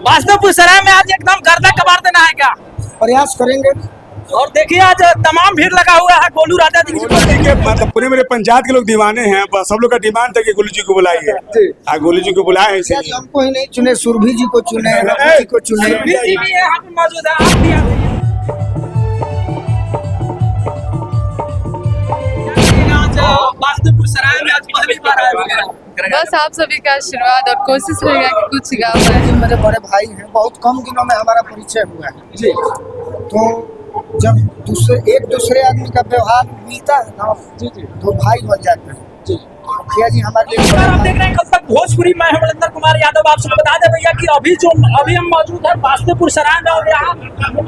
वास्तवपुर सराय में आज एकदम गर्दा कबाड़ देना है क्या? प्रयास करेंगे। और देखिए आज तमाम भीड़ लगा हुआ है गोलू राजा जी के मतलब पूरे मेरे पंचायत के लोग दीवाने हैं। बस सब लोग का डिमांड था कि गोलू जी को बुलाइए। गोलू जी को बुलाए शायद हमको ही नहीं चुने, सुरभि जी को चुने, रवि जी को चुने। सुरभि जी भी यहाँ पे मौजूद है, आप भी आ जाइए। आज वास्तवपुर सराय में आज पहली बार आए वगैरह। बस आप सभी का आशीर्वाद और कोशिश रहेगा कि कुछ गा पाए। मेरे बड़े भाई हैं, बहुत कम दिनों में हमारा परिचय हुआ है जी। तो जब एक दूसरे आदमी का व्यवहार मिलता है ना जी जी तो भाई बन जाते हैं जी। मुखिया जी हमारे लिए आप देख रहे हैं कल तक भोजपुरी। मैं हमलिंदर कुमार यादव आप सबको बता दें भैया कि अभी हम मौजूद है वास्तवपुर सराय में और यहाँ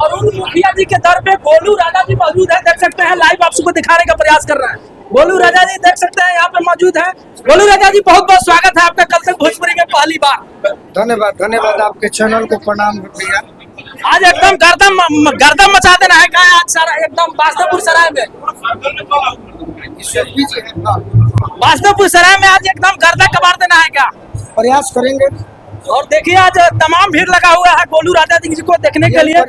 अरुण मुखिया जी के दर पे गोलू राजा जी मौजूद है। देख सकते हैं, लाइव आप सबको दिखाने का प्रयास कर रहे हैं। गोलू राजा जी देख सकते हैं यहाँ पे मौजूद है। गोलू राजा जी बहुत बहुत स्वागत है आपका कल तक भोजपुरी में पहली बार। धन्यवाद आपके चैनल को प्रणाम भैया। आज एकदम गर्दम मचा देना है क्या आज सारा एकदम वास्तवपुर सराय में? वास्तवपुर सराय में आज एकदम गर्दा कबाड़ देना है क्या? प्रयास करेंगे। और देखिए आज तमाम भीड़ लगा हुआ है गोलू राजा जी को देखने के लिए।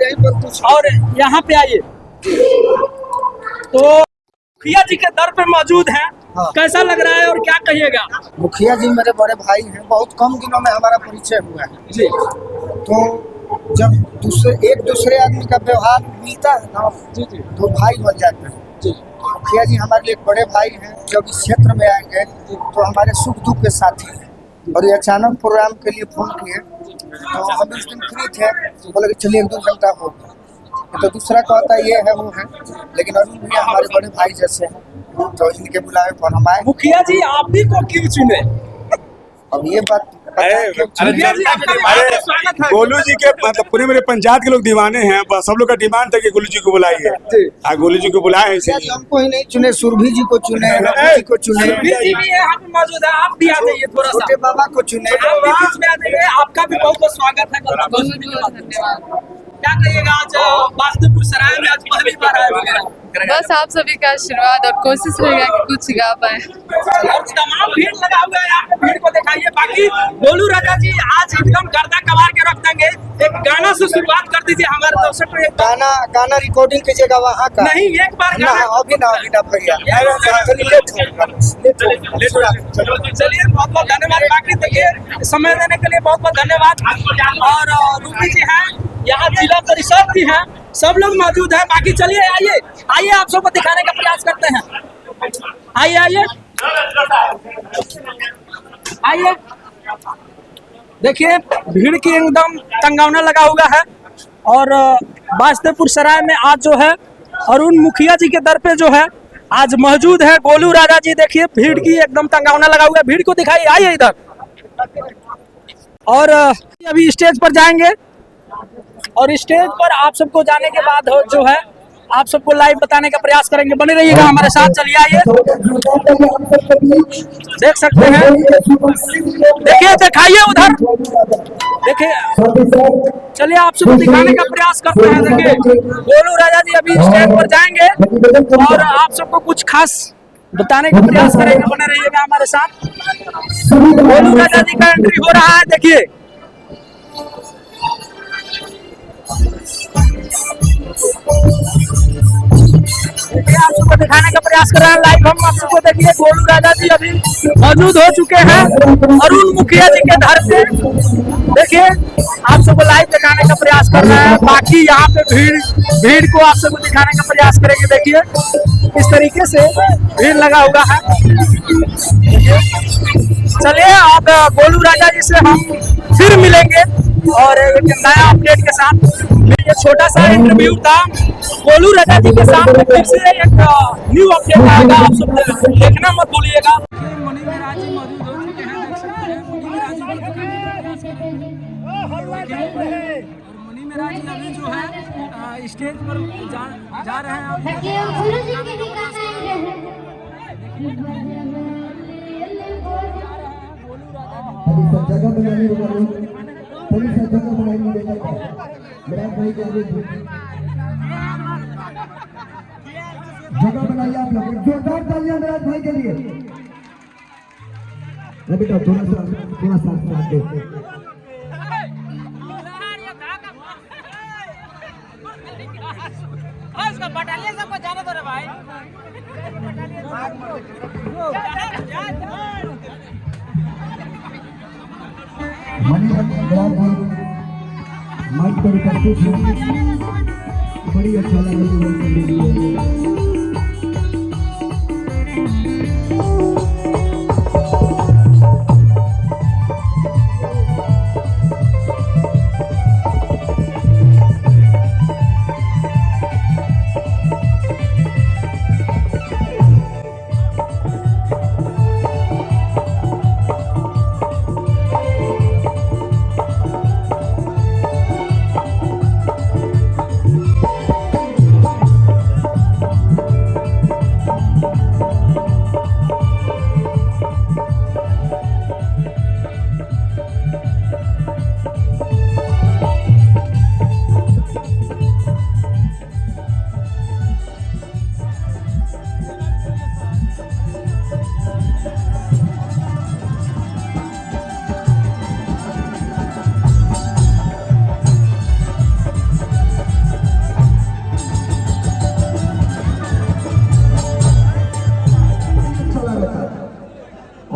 और यहाँ पे आइए तो मुखिया जी के दर पे मौजूद है। हाँ। कैसा लग रहा है और क्या कहिएगा? मुखिया जी मेरे बड़े भाई हैं, बहुत कम दिनों में हमारा परिचय हुआ है जी। तो जब एक दूसरे आदमी का व्यवहार मिलता है ना जी जी तो भाई बन जाते हैं जी। मुखिया जी हमारे लिए बड़े भाई हैं। जब इस क्षेत्र में आएंगे तो हमारे सुख दुख के साथी हैं। और ये अचानक प्रोग्राम के लिए फोन किए तो हम उस दिन फ्री थे, बोले कि चलिए 1-2 घंटा हो। तो दूसरा कहता ये है वो है, लेकिन अरुण भैया हमारे बड़े भाई जैसे हैं तो इनके बुलावे पर हम आए। मुखिया जी आप भी को क्यों चुने? अब ये बात गोलू जी के मतलब पूरे मेरे पंचायत के लोग दीवाने हैं। बस सब लोग का डिमांड था कि गोलू जी को बुलाइए। गोलू जी को बुलाए शायद हमको ही नहीं चुने, सुरभि जी को चुने, रवि जी को चुने। सुरभि जी भी यहाँ पे मौजूद है, आप भी आ जाइए थोड़ा सा। छोटे बाबा को चुने। आप भी बीच में आ जाइए। आपका भी बहुत बहुत स्वागत है। धन्यवाद। क्या कहिएगा आज वास्तवपुर सराय में आज पहली बार आए वगैरह? बस आप सभी का आशीर्वाद और कोशिश रहेगा कि कुछ गा पाए। और तमाम भीड़ लगा हुआ है, यहाँ पे भीड़ को दिखाइए। बाकी गोलू राजा जी आज एकदम गर्दा कबाड़ के रख देंगे। एक गाना से शुरुआत कर दीजिए हमारे दर्शक को। गाना रिकॉर्डिंग कीजिएगा वहाँ का। नहीं एक बार ना अभी ना भैया। चलिए बहुत बहुत धन्यवाद। बाकी देखिए समय देने के लिए बहुत बहुत धन्यवाद। और रूपी जी हैं यहाँ, जिला परिषद भी है, सब लोग मौजूद है। बाकी चलिए आइए आप सबको दिखाने का प्रयास करते हैं। आइए देखिए भीड़ की एकदम तंगावना लगा हुआ है। और वास्तवपुर सराय में आज जो है अरुण मुखिया जी के दर पे जो है आज मौजूद है गोलू राजा जी। देखिए भीड़ की एकदम तंगावना लगा हुआ है। भीड़ को दिखाइए, आइए इधर। और अभी स्टेज पर जाएंगे और स्टेज पर आप सबको जाने के बाद जो है आप सबको लाइव बताने का प्रयास करेंगे। बने रहिएगा हमारे साथ। चलिए आइए देख सकते हैं, देखिए दिखाइए उधर, देखिए चलिए आप सबको दिखाने का प्रयास करते हैं। देखिए गोलू राजा जी अभी स्टेज पर जाएंगे और आप सबको कुछ खास बताने का प्रयास करेंगे। बने रहिएगा हमारे साथ। गोलू राजा जी का एंट्री हो रहा है। देखिए आप सबको दिखाने का प्रयास कर रहे हैं लाइव हम आप सबको। देखिए गोलू राजा जी अभी मौजूद हो चुके हैं अरुण मुखिया जी के घर पे। देखिए आप सबको लाइव दिखाने का प्रयास कर रहे हैं। बाकी यहाँ पे भीड़ को आप सबको दिखाने का प्रयास करेंगे। देखिए इस तरीके से भीड़ लगा हुआ है। चलिए अब गोलू राजा जी से हम फिर मिलेंगे और एक नया अपडेट के साथ। ये छोटा सा इंटरव्यू था गोलू राजा जी के साथ। फिर से एक न्यू अपडेट आएगा, आप सब देखना मत भूलिएगा। मणि महाराज जी मौजूद हो चुके हैं, देख सकते हैं। मणि महाराज जी और मणि महाराज जी अभी जो है स्टेज पर जा रहे हैं। जगह बनाइए आप लोग, जोरदार तालियां मेराज भाई के लिए। बेटा थोड़ा सा साथ दे। मणि विराट माइक पर उपस्थित हैं, बड़ी अच्छा लगा।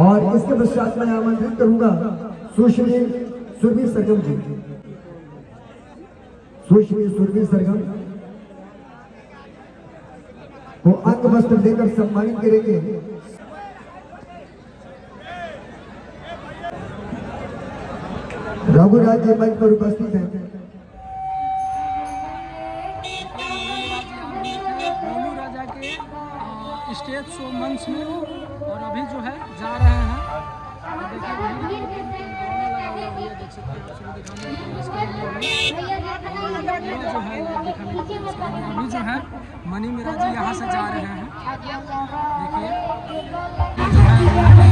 और इसके पश्चात मैं आमंत्रित करूंगा सुश्री सुरभि सरगम जी, सुश्री सुरभि सरगम को अंग वस्त्र देकर सम्मानित करेंगे। रघुराज जी मंच पर उपस्थित हैं। गोलू राजा के स्टेज शो मंच में और अभी जो है जा रहे हैं। अभी जो है मनी मीरा जी यहाँ से जा रहे हैं। देखिए जो है